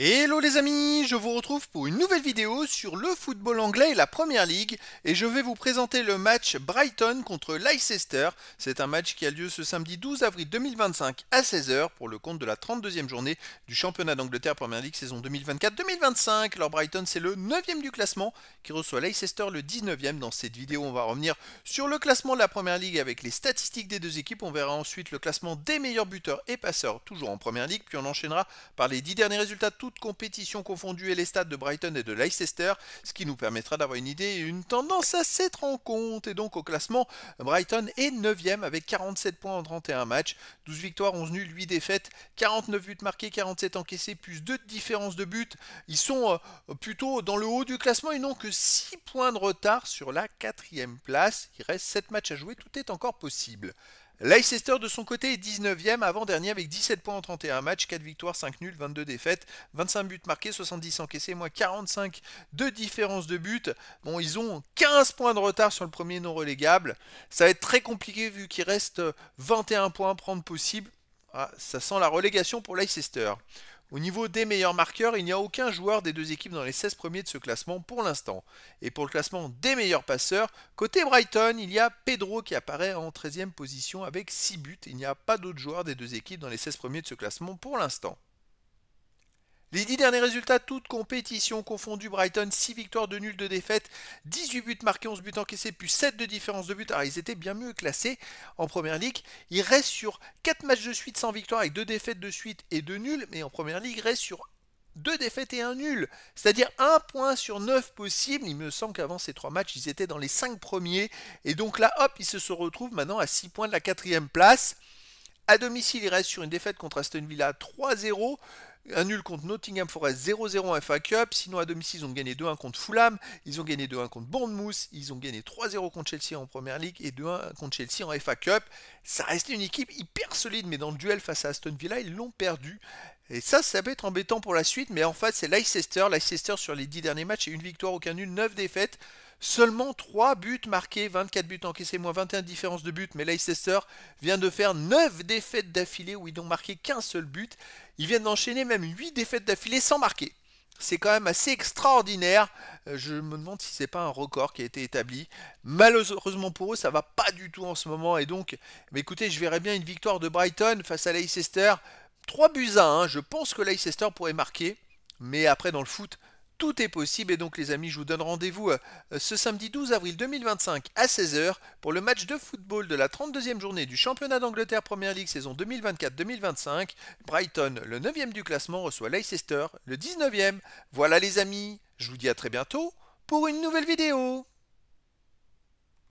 Hello les amis, je vous retrouve pour une nouvelle vidéo sur le football anglais et la Première Ligue et je vais vous présenter le match Brighton contre Leicester. C'est un match qui a lieu ce samedi 12 avril 2025 à 16 h pour le compte de la 32e journée du championnat d'Angleterre Première Ligue saison 2024-2025. Alors Brighton c'est le 9e du classement qui reçoit Leicester le 19e. Dans cette vidéo on va revenir sur le classement de la Première Ligue avec les statistiques des deux équipes. On verra ensuite le classement des meilleurs buteurs et passeurs toujours en Première Ligue, puis on enchaînera par les 10 derniers résultats de toutes compétitions confondues et les stats de Brighton et de Leicester, ce qui nous permettra d'avoir une idée et une tendance à cette rencontre. Et donc au classement, Brighton est 9e avec 47 points en 31 matchs, 12 victoires, 11 nuls, 8 défaites, 49 buts marqués, 47 encaissés, plus 2 de différence de but. Ils sont plutôt dans le haut du classement, ils n'ont que 6 points de retard sur la 4e place. Il reste 7 matchs à jouer, tout est encore possible. Leicester de son côté est 19e, avant-dernier avec 17 points en 31 matchs, 4 victoires, 5 nuls, 22 défaites, 25 buts marqués, 70 encaissés, moins 45 de différence de but. Bon, ils ont 15 points de retard sur le premier non relégable. Ça va être très compliqué vu qu'il reste 21 points à prendre possible. Ah, ça sent la relégation pour Leicester. Au niveau des meilleurs marqueurs, il n'y a aucun joueur des deux équipes dans les 16 premiers de ce classement pour l'instant. Et pour le classement des meilleurs passeurs, côté Brighton, il y a Pedro qui apparaît en 13e position avec 6 buts. Il n'y a pas d'autres joueurs des deux équipes dans les 16 premiers de ce classement pour l'instant. Les 10 derniers résultats, toutes compétitions confondues, Brighton, 6 victoires, 2 nuls, 2 défaites, 18 buts marqués, 11 buts encaissés, plus 7 de différence de but. Alors ils étaient bien mieux classés en Première Ligue. Ils restent sur 4 matchs de suite sans victoire avec 2 défaites de suite et 2 nuls. Mais en Première Ligue, ils restent sur 2 défaites et 1 nul. C'est-à-dire 1 point sur 9 possible. Il me semble qu'avant ces 3 matchs, ils étaient dans les 5 premiers. Et donc là, hop, ils se retrouvent maintenant à 6 points de la 4e place. À domicile, il reste sur une défaite contre Aston Villa 3-0. Un nul contre Nottingham Forest 0-0 en FA Cup. Sinon, à domicile, ils ont gagné 2-1 contre Fulham. Ils ont gagné 2-1 contre Bournemouth. Ils ont gagné 3-0 contre Chelsea en Première Ligue et 2-1 contre Chelsea en FA Cup. Ça restait une équipe hyper solide, mais dans le duel face à Aston Villa, ils l'ont perdu. Et ça peut être embêtant pour la suite, mais en fait, c'est Leicester. Leicester sur les 10 derniers matchs, et une victoire, aucun nul, 9 défaites. Seulement 3 buts marqués, 24 buts encaissés, moins 21 différences de but. Mais Leicester vient de faire 9 défaites d'affilée où ils n'ont marqué qu'un seul but. Ils viennent d'enchaîner même 8 défaites d'affilée sans marquer. C'est quand même assez extraordinaire. Je me demande si c'est pas un record qui a été établi. Malheureusement pour eux, ça va pas du tout en ce moment. Et donc, mais écoutez, je verrais bien une victoire de Brighton face à Leicester. 3 buts à 1. Je pense que Leicester pourrait marquer. Mais après, dans le foot, tout est possible. Et donc, les amis, je vous donne rendez-vous ce samedi 12 avril 2025 à 16 h pour le match de football de la 32e journée du championnat d'Angleterre Première Ligue saison 2024-2025. Brighton, le 9e du classement, reçoit Leicester, le 19e. Voilà les amis, je vous dis à très bientôt pour une nouvelle vidéo.